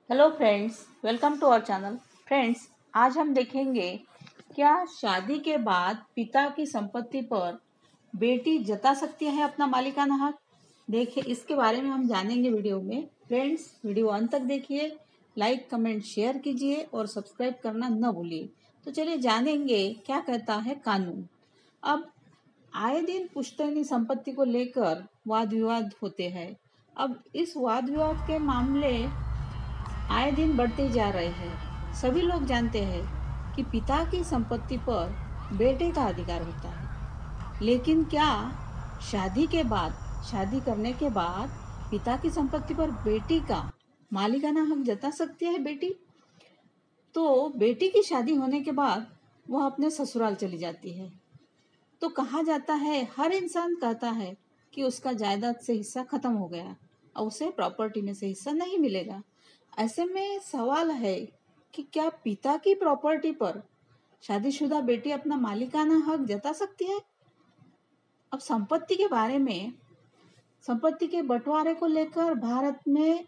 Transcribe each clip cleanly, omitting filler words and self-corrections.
Hello friends, welcome to our channel. Friends, आज हम देखेंगे क्या शादी के बाद पिता की संपत्ति पर बेटी जता सकती है अपना मालिकाना हक। देखिए, इसके बारे में हम जानेंगे वीडियो में। फ्रेंड्स, वीडियो अंत तक देखिए, लाइक कमेंट शेयर कीजिए और सब्सक्राइब करना न भूलिए। तो चलिए जानेंगे क्या कहता है कानून। अब आए दिन पुश्तैनी संपत्ति को लेकर वाद विवाद होते हैं। अब इस वाद विवाद के मामले आए दिन बढ़ते जा रहे हैं। सभी लोग जानते हैं कि पिता की संपत्ति पर बेटे का अधिकार होता है, लेकिन क्या शादी करने के बाद पिता की संपत्ति पर बेटी का मालिकाना हक जता सकती है बेटी? तो बेटी की शादी होने के बाद वह अपने ससुराल चली जाती है, तो कहा जाता है, हर इंसान कहता है कि उसका जायदाद से हिस्सा खत्म हो गया और उसे प्रॉपर्टी में से हिस्सा नहीं मिलेगा। ऐसे में सवाल है कि क्या पिता की प्रॉपर्टी पर शादीशुदा बेटी अपना मालिकाना हक जता सकती है? अब संपत्ति के बंटवारे को लेकर भारत में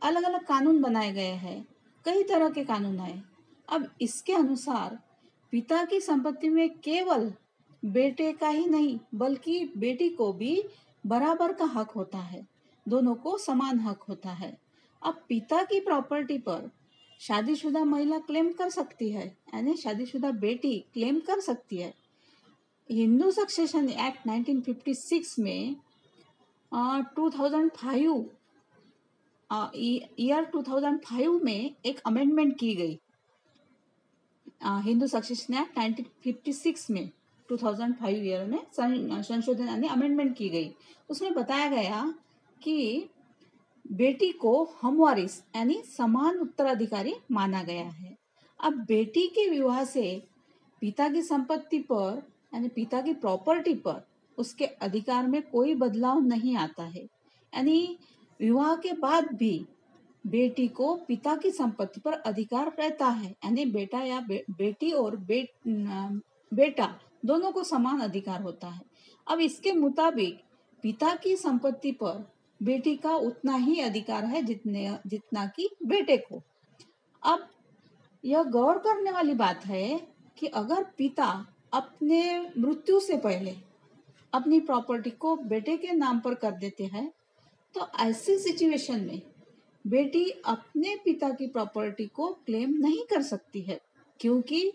अलग अलग कानून बनाए गए हैं। कई तरह के कानून हैं। अब इसके अनुसार पिता की संपत्ति में केवल बेटे का ही नहीं बल्कि बेटी को भी बराबर का हक होता है। दोनों को समान हक होता है। अब पिता की प्रॉपर्टी पर शादीशुदा महिला क्लेम कर सकती है, यानी शादीशुदा बेटी क्लेम कर सकती है। हिंदू सक्सेशन एक्ट 1956 में 2005 ईयर 2005 में एक अमेंडमेंट की गई। हिंदू सक्सेशन एक्ट 1956 में 2005 ईयर में संशोधन यानी अमेंडमेंट की गई। उसमें बताया गया कि बेटी को हमवारिस यानी समान उत्तराधिकारी माना गया है। अब बेटी के विवाह से पिता की संपत्ति पर यानी पिता की प्रॉपर्टी पर उसके अधिकार में कोई बदलाव नहीं आता है। यानी विवाह के बाद भी बेटी को पिता की संपत्ति पर अधिकार रहता है। यानी बेटा या बेटी और बेटा दोनों को समान अधिकार होता है। अब इसके मुताबिक पिता की संपत्ति पर बेटी का उतना ही अधिकार है जितना कि बेटे को। अब यह गौर करने वाली बात है कि अगर पिता अपने मृत्यु से पहले अपनी प्रॉपर्टी को बेटे के नाम पर कर देते हैं, तो ऐसी सिचुएशन में बेटी अपने पिता की प्रॉपर्टी को क्लेम नहीं कर सकती है, क्योंकि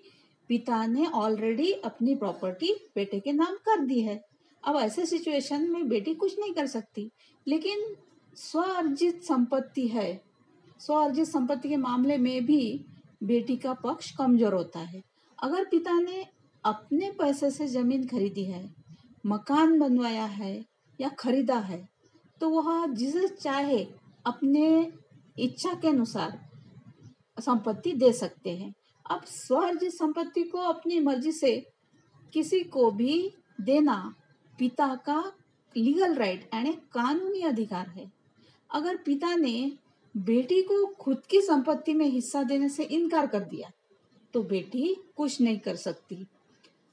पिता ने ऑलरेडी अपनी प्रॉपर्टी बेटे के नाम कर दी है। अब ऐसे सिचुएशन में बेटी कुछ नहीं कर सकती। लेकिन स्वअर्जित संपत्ति के मामले में भी बेटी का पक्ष कमजोर होता है। अगर पिता ने अपने पैसे से जमीन खरीदी है, मकान बनवाया है या खरीदा है, तो वह जिसे चाहे अपने इच्छा के अनुसार संपत्ति दे सकते हैं। अब स्वअर्जित संपत्ति को अपनी मर्जी से किसी को भी देना पिता का लीगल राइट यानी कानूनी अधिकार है। अगर पिता ने बेटी को खुद की संपत्ति में हिस्सा देने से इनकार कर दिया, तो बेटी कुछ नहीं कर सकती।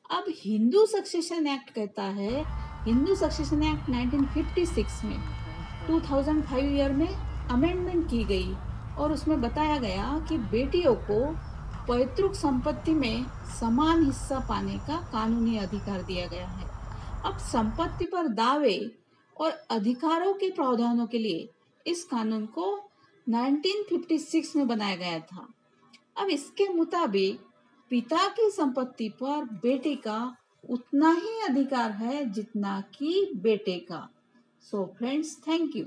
अब हिंदू सक्सेशन एक्ट कहता है, हिंदू सक्सेशन एक्ट 1956 में 2005 ईयर में अमेंडमेंट की गई और उसमें बताया गया कि बेटियों को पैतृक संपत्ति में समान हिस्सा पाने का कानूनी अधिकार दिया गया है। अब संपत्ति पर दावे और अधिकारों के प्रावधानों के लिए इस कानून को 1956 में बनाया गया था। अब इसके मुताबिक पिता की संपत्ति पर बेटे का उतना ही अधिकार है जितना कि बेटे का। So friends, thank you.